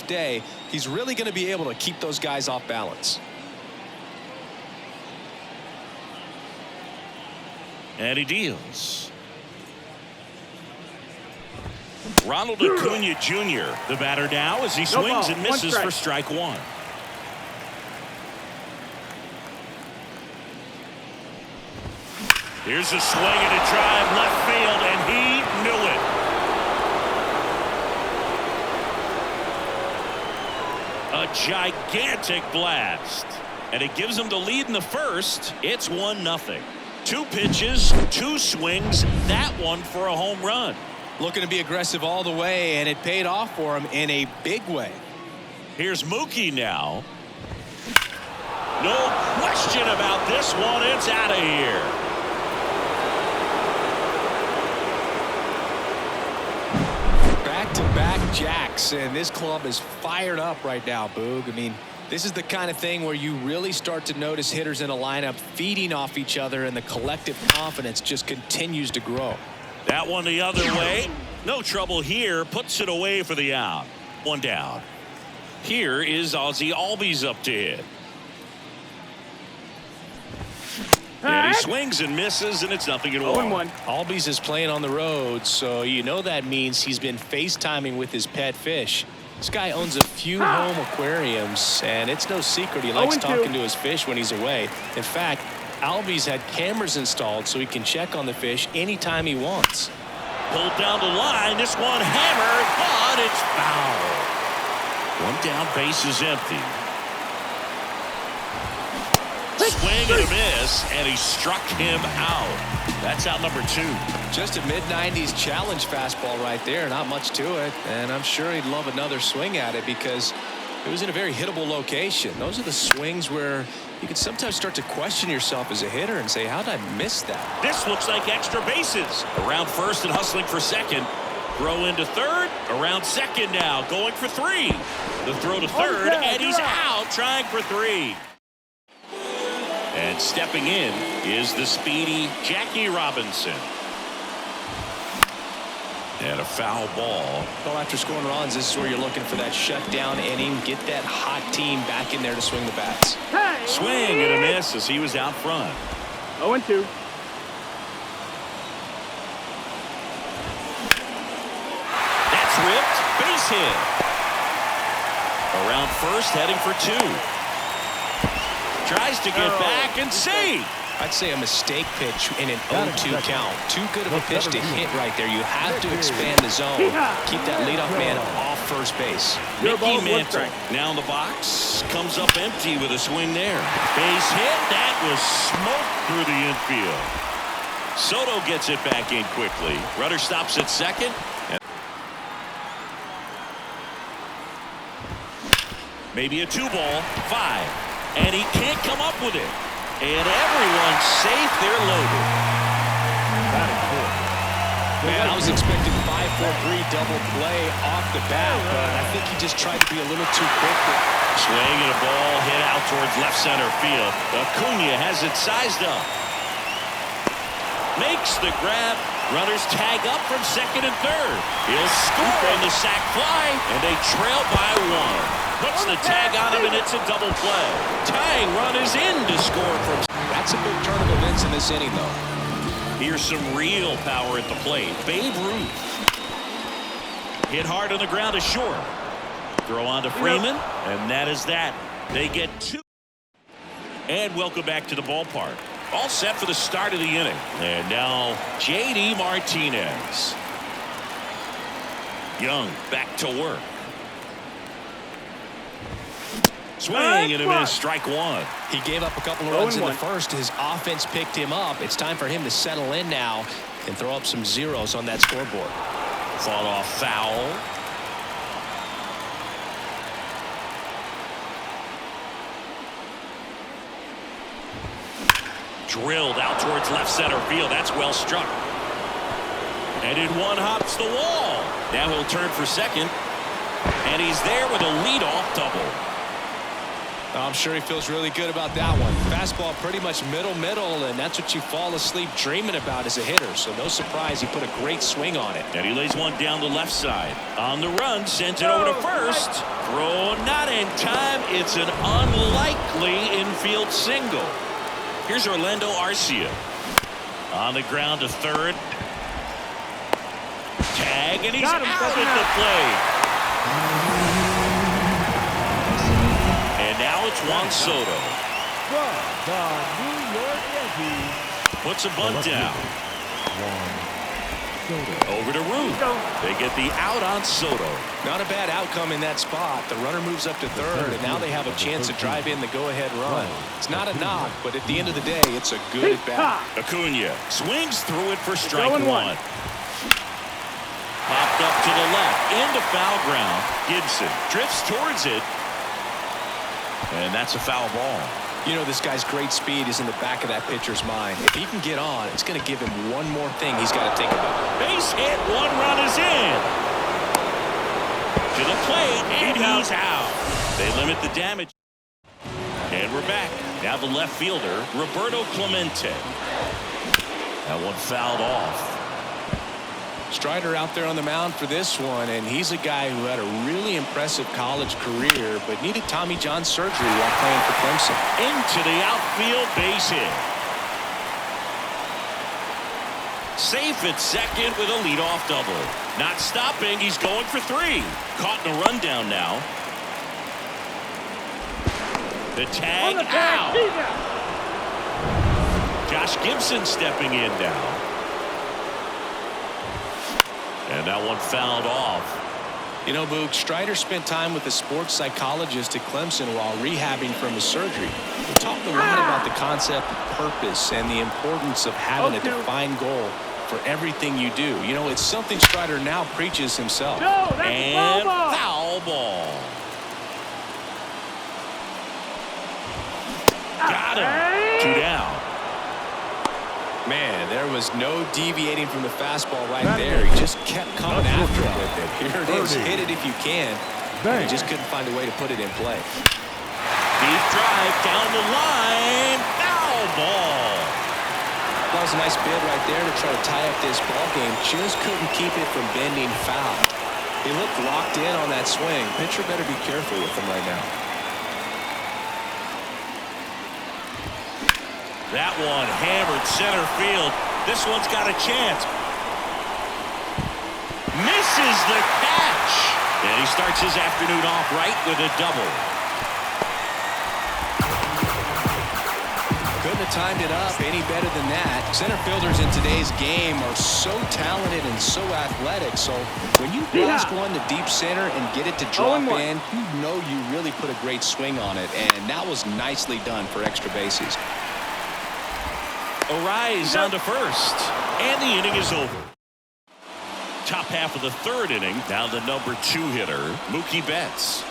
day, he's really going to be able to keep those guys off balance. And he deals. Ronald Acuna Jr., the batter now, as he swings and misses for strike one. Here's a swing and a drive left field, and he knew it. A gigantic blast. And it gives him the lead in the first. It's 1-0. 2 pitches, 2 swings, that one for a home run. Looking to be aggressive all the way, and it paid off for him in a big way. Here's Mookie now. No question about this one. It's out of here. Back-to-back jacks, and this club is fired up right now, Boog. I mean, this is the kind of thing where you really start to notice hitters in a lineup feeding off each other, and the collective confidence just continues to grow. That one the other way. No trouble here. Puts it away for the out. 1 down. Here is Ozzie Albies up to hit. And he swings and misses, and it's 0-1. Albies is playing on the road, so you know that means he's been FaceTiming with his pet fish. This guy owns a few home aquariums, and it's no secret he likes talking to his fish when he's away. In fact, Albies had cameras installed so he can check on the fish anytime he wants. Pulled down the line. This one hammered, but it's foul. 1 down, base is empty. Swing and a miss, and he struck him out. That's out number 2. Just a mid-90s challenge fastball right there. Not much to it, and I'm sure he'd love another swing at it because it was in a very hittable location. Those are the swings where you can sometimes start to question yourself as a hitter and say, how did I miss that? This looks like extra bases. Around first and hustling for second. Throw into third. Around second now, going for 3. The throw to third, and he's out trying for 3. And stepping in is the speedy Jackie Robinson. And a foul ball. Well, after scoring runs, this is where you're looking for that shutdown inning. Get that hot team back in there to swing the bats. Swing and a miss as he was out front. 0-2. That's ripped. Base hit. Around first, heading for 2. Tries to get back and save. I'd say a mistake pitch in an 0-2 count. Too good of a pitch to hit right there. You have to expand the zone. Keep that leadoff man off first base. Mickey Mantle now in the box. Comes up empty with a swing there. Base hit. That was smoke through the infield. Soto gets it back in quickly. Runner stops at second. Maybe a 2-ball. 5. And he can't come up with it. And everyone's safe. They're loaded. Man, I was expecting 5-4-3 double play off the bat, but I think he just tried to be a little too quick. Swing and a ball hit out towards left center field. Acuna has it sized up. Makes the grab. Runners tag up from second and third. He'll score on the sac fly, and they trail by 1. Puts the tag on him, and it's a double play. Tying run is in to score from. That's a big turn of events in this inning, though. Here's some real power at the plate. Babe Ruth. Hit hard on the ground to short. Throw on to Freeman, and that is that. They get 2. And welcome back to the ballpark. All set for the start of the inning. And now J.D. Martinez. Young back to work. Swing and a miss, strike 1. He gave up a couple of runs in the first. His offense picked him up. It's time for him to settle in now and throw up some zeros on that scoreboard. Fought off foul. Drilled out towards left center field. That's well struck. And in one hops the wall. Now he'll turn for second. And he's there with a leadoff double. I'm sure he feels really good about that one. Fastball pretty much middle, and that's what you fall asleep dreaming about as a hitter. So no surprise he put a great swing on it. And he lays one down the left side. On the run, sends it over to first. Throw not in time. It's an unlikely infield single. Here's Orlando Arcia. On the ground to third. Tag, and he's out at the plate. And now it's Juan Soto. Puts a bunt down. Over to Root. They get the out on Soto. Not a bad outcome in that spot. The runner moves up to third, and now they have a chance to drive in the go-ahead run. It's not a knock, but at the end of the day, it's a good at-bat. Acuna swings through it for strike one. Popped up to the left, into foul ground. Gibson drifts towards it, and that's a foul ball. You know, this guy's great speed is in the back of that pitcher's mind. If he can get on, it's going to give him one more thing he's got to think about. Base hit, one run is in. To the plate, and he's out. They limit the damage. And we're back. Now the left fielder, Roberto Clemente. That one fouled off. Strider out there on the mound for this one, and he's a guy who had a really impressive college career but needed Tommy John surgery while playing for Clemson. Into the outfield, base hit. Safe at second with a leadoff double. Not stopping, he's going for three. Caught in a rundown now. The tag out. Josh Gibson stepping in now. And that one fouled off. You know, Boog, Strider spent time with a sports psychologist at Clemson while rehabbing from his surgery. We talked a lot about the concept of purpose and the importance of having a defined goal for everything you do. You know, it's something Strider now preaches himself. And foul ball. Got him. 2 down. Man, there was no deviating from the fastball right there. He just kept coming after it with it. Here it is. Hit it if you can. He just couldn't find a way to put it in play. Deep drive down the line. Foul ball. That was a nice bid right there to try to tie up this ball game. Just couldn't keep it from bending foul. He looked locked in on that swing. Pitcher better be careful with him right now. That one hammered center field. This one's got a chance. Misses the catch. And he starts his afternoon off right with a double. Couldn't have timed it up any better than that. Center fielders in today's game are so talented and so athletic. So when you blast one to deep center and get it to drop in, you know you really put a great swing on it. And that was nicely done for extra bases. Arise on to first, and the inning is over. Top half of the third inning. Now the number 2 hitter, Mookie Betts.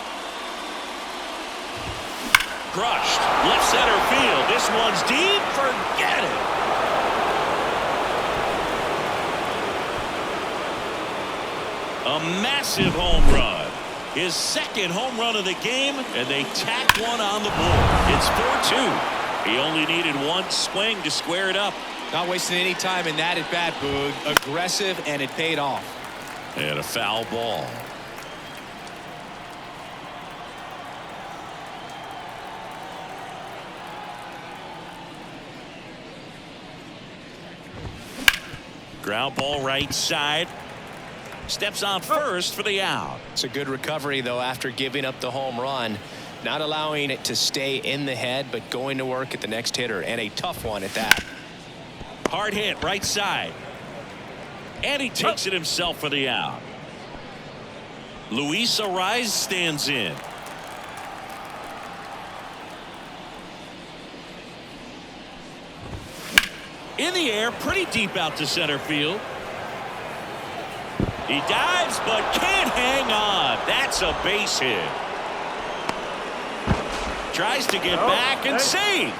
Crushed, left center field. This one's deep. Forget it. A massive home run. His second home run of the game, and they tack one on the board. It's 4-2. He only needed one swing to square it up. Not wasting any time in that at bat, Boog. Aggressive, and it paid off. And a foul ball. Ground ball right side. Steps on first for the out. It's a good recovery, though, after giving up the home run. Not allowing it to stay in the head, but going to work at the next hitter, and a tough one at that. Hard hit right side. And he takes it himself for the out. Luis Arise stands in. In the air, pretty deep out to center field. He dives, but can't hang on. That's a base hit. Tries to get back and save.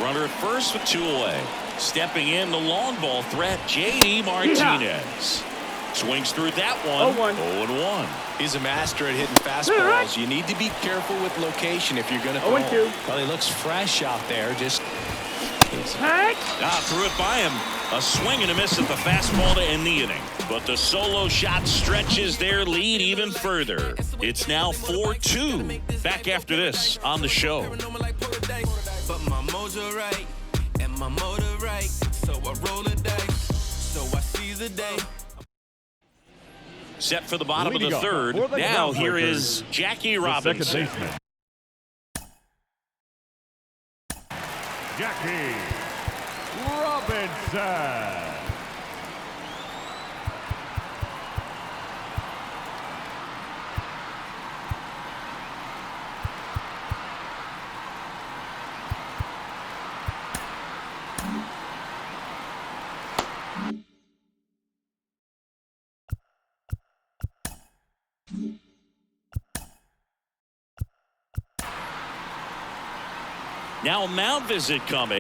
Runner at first with 2 away. Stepping in the long ball threat, J.D. Martinez. Swings through that one. 0-1. He's a master at hitting fastballs. You need to be careful with location if you're going to throw. Well, he looks fresh out there. Just threw it by him. A swing and a miss at the fastball to end the inning. But the solo shot stretches their lead even further. It's now 4-2. Back after this on the show. But my mojo right and my motor right, so I roll the dice, so I seize the day. Set for the bottom of the third. Now here is Jackie Robinson. Jackie Robinson. Now mound visit coming.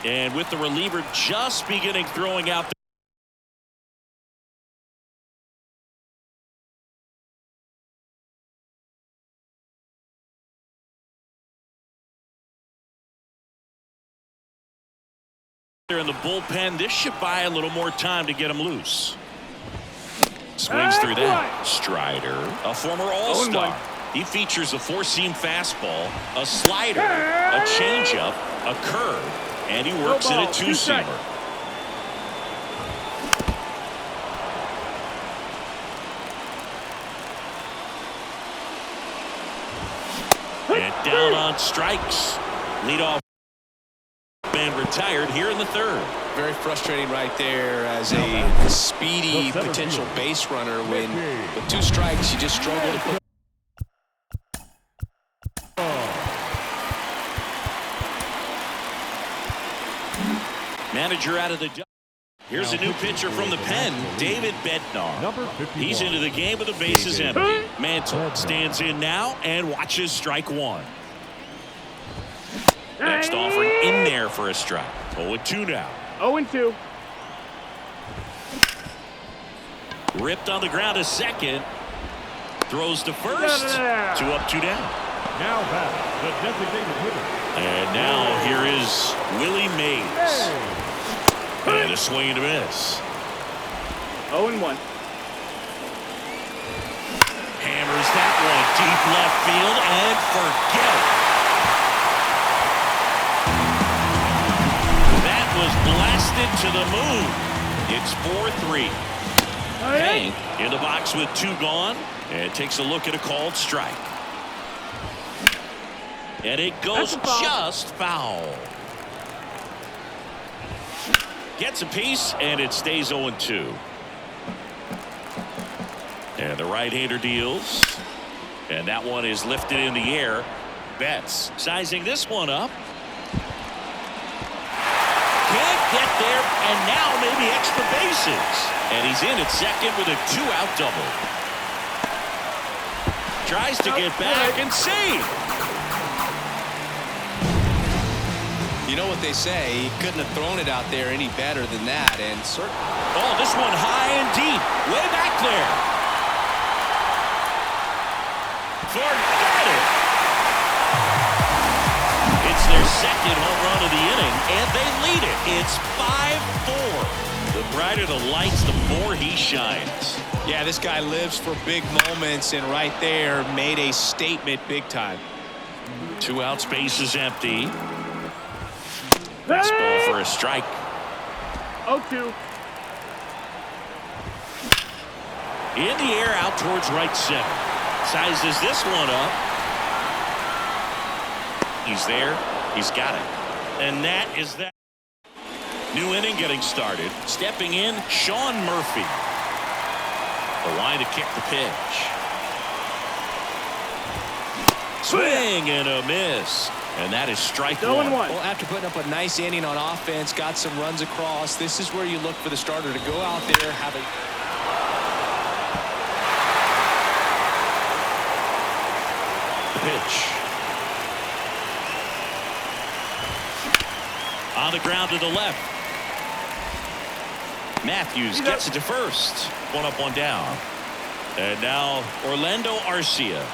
And with the reliever just beginning throwing out there in the bullpen, this should buy a little more time to get him loose. Swings through that. Strider, a former All-Star. He features a four-seam fastball, a slider, a changeup, a curve, and he works in a two-seamer. And down on strikes. Leadoff man retired here in the third. Very frustrating right there as a speedy potential base runner when with two strikes you just struggle to put. Manager out of the. Here's a new pitcher from the pen, David Bednar. He's into the game with the bases empty. Mantle stands in now and watches strike one. Next offering in there for a strike. 0-2 now. 0-2. Ripped on the ground to second. Throws to first. 2 up, 2 down. Now back, the designated hitter. And now here is Willie Mays. And a swing and a miss. 0-1. Hammers that one deep left field and forget it. That was blasted to the moon. It's 4-3. Hank in the box with 2 gone and takes a look at a called strike. And it goes just foul. Gets a piece and it stays 0-2. And the right-hander deals. And that one is lifted in the air. Betts sizing this one up. Can't get there, and now maybe extra bases. And he's in at second with a 2-out double. Tries to get back and save. You know what they say, he couldn't have thrown it out there any better than that, and Oh, this one high and deep, way back there. Forget it. It's their second home run of the inning, and they lead it. It's 5-4. The brighter the lights, the more he shines. yeah, this guy lives for big moments, and right there made a statement big time. 2 outs, base is empty. Fastball for a strike. 0-2. In the air, out towards right center. Sizes this one up. He's there. He's got it. And that is that. New inning getting started. Stepping in, Sean Murphy. The line to kick the pitch. Swing and a miss. And that is strike 1. 0-1. Well, after putting up a nice inning on offense, got some runs across, this is where you look for the starter to go out there, have a... Pitch. On the ground to the left. Matthews gets it to first. 1 up, 1 down. And now Orlando Arcia.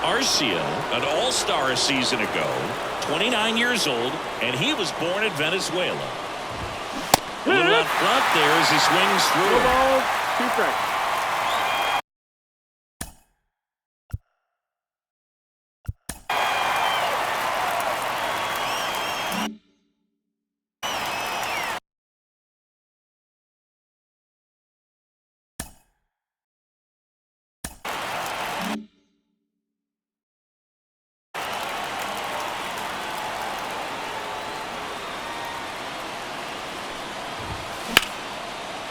Arcia, an all-star a season ago, 29 years old, and he was born in Venezuela. A little out front there as he swings through. 2 balls, 2 strikes.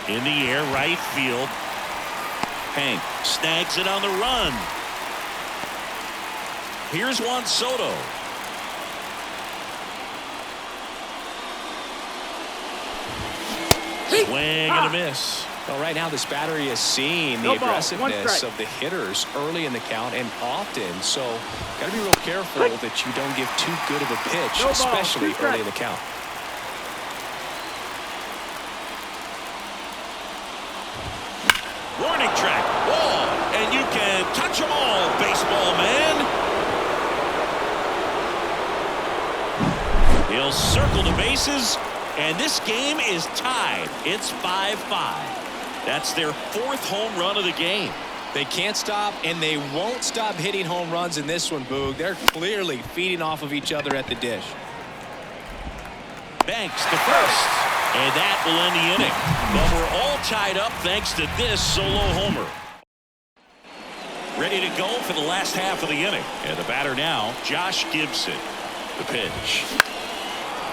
In the air, right field. Hank snags it on the run. Here's Juan Soto. Swing and a miss. Well, right now this battery is seeing the No ball, 1 aggressiveness strike. of the hitters early in the count and often. So got to be real careful that you don't give too good of a pitch, No ball, especially 2 strikes. early in the count. Warning track, wall, and you can touch them all, baseball man. He'll circle the bases, and this game is tied. It's 5-5. That's their 4th home run of the game. They can't stop, and they won't stop hitting home runs in this one, Boog. They're clearly feeding off of each other at the dish. Banks to first, and that will end the inning. But we're all tied up thanks to this solo homer. Ready to go for the last half of the inning. And the batter now, Josh Gibson. The pitch.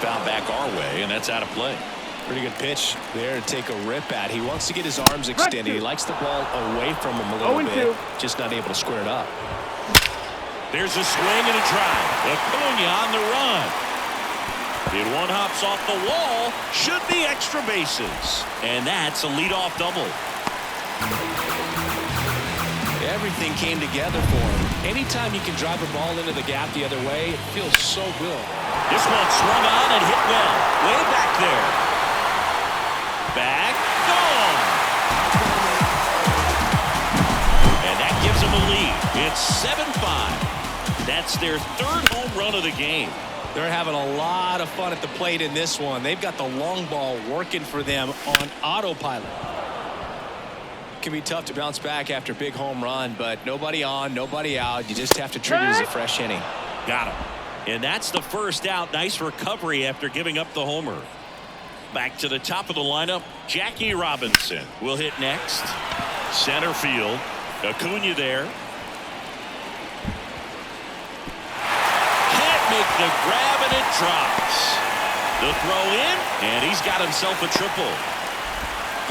Found back our way, and that's out of play. Pretty good pitch there to take a rip at. He wants to get his arms extended. He likes the ball away from him a little bit. Just not able to square it up. There's a swing and a drive. Acuna on the run. Did one hops off the wall. Should be extra bases. And that's a leadoff double. Everything came together for him. Anytime you can drive a ball into the gap the other way, it feels so good. This one swung on and hit well. Way back there. Back. Gone. And that gives them a lead. It's 7-5. That's their 3rd home run of the game. They're having a lot of fun at the plate in this one. They've got the long ball working for them on autopilot. It can be tough to bounce back after a big home run, but nobody on, nobody out. You just have to treat it as a fresh inning. Got him. And that's the first out. Nice recovery after giving up the homer. Back to the top of the lineup, Jackie Robinson will hit next. Center field. Acuna there. Can't make the grab, and it drops. The throw in, and he's got himself a triple.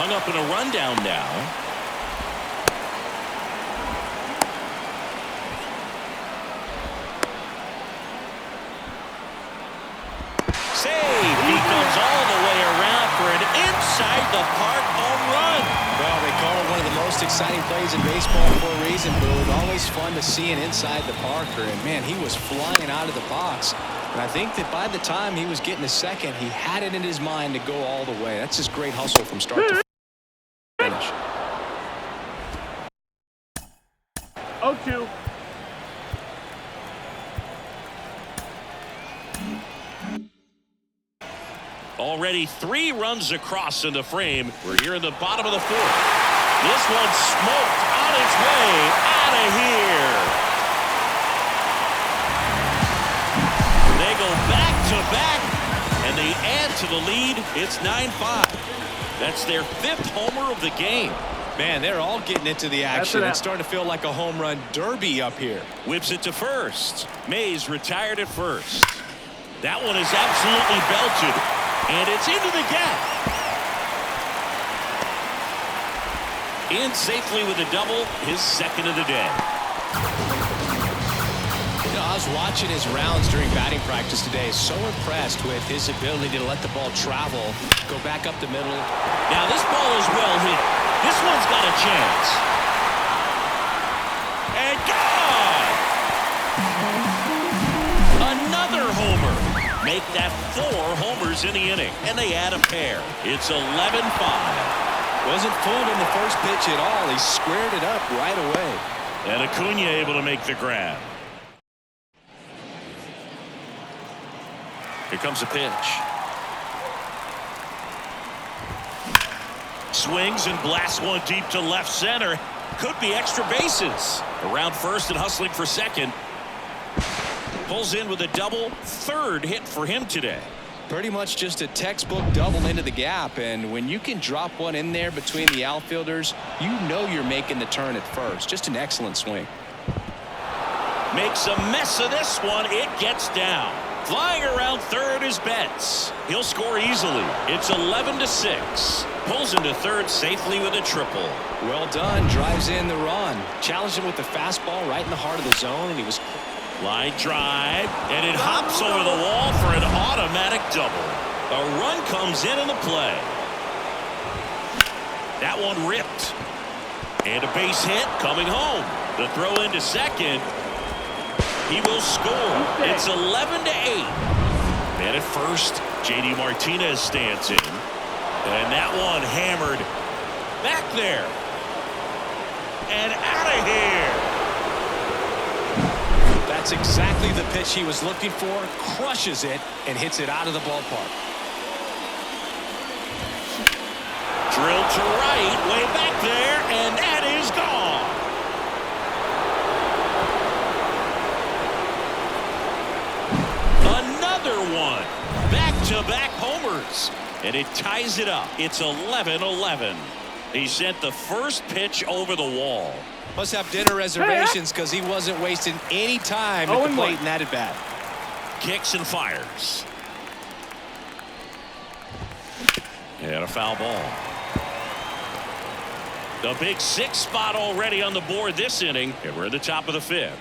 Hung up in a rundown now. the park home run. Well, they call it one of the most exciting plays in baseball for a reason, Boo. Always fun to see it inside the Parker. And, man, he was flying out of the box. And I think that by the time he was getting to second, he had it in his mind to go all the way. That's just great hustle from start to finish. 0-2. Already 3 runs across in the frame. We're here in the bottom of the 4th. This one's smoked on its way out of here. They go back to back, and they add to the lead. It's 9-5. That's their 5th homer of the game. Man, they're all getting into the action. It's starting to feel like a home run derby up here. Whips it to first. Mays retired at first. That one is absolutely belted. And it's into the gap. In safely with a double, his second of the day. You know, I was watching his rounds during batting practice today. So impressed with his ability to let the ball travel, go back up the middle. Now this ball is well hit. This one's got a chance. And gone! Another homer. Make that 4 homers in the inning, and they add a pair. It's 11-5. Wasn't fooled in the first pitch at all. He squared it up right away. And Acuna able to make the grab. Here comes a pitch. Swings and blasts one deep to left center. Could be extra bases. Around first and hustling for second. Pulls in with a double. 3rd hit for him today. Pretty much just a textbook double into the gap, and when you can drop one in there between the outfielders, you know you're making the turn at first. Just an excellent swing. Makes a mess of this one. It gets down. Flying around 3rd is Betts. He'll score easily. It's 11-6. Pulls into 3rd safely with a triple. Well done. Drives in the run. Challenged him with the fastball right in the heart of the zone, and he was... Line drive, and it hops over the wall for an automatic double. A run comes in the play. That one ripped. And a base hit coming home. The throw into second. He will score. It's 11-8. And at first, J.D. Martinez stands in. And that one hammered back there. And out of here. That's exactly the pitch he was looking for. Crushes it and hits it out of the ballpark. Drilled to right, way back there, and that is gone. Another one. Back-to-back homers. And it ties it up. It's 11-11. He sent the first pitch over the wall. Must have dinner reservations because he wasn't wasting any time at the plate in that at bat. Kicks and fires. And a foul ball. The big 6 spot already on the board this inning, and we're at the top of the 5th.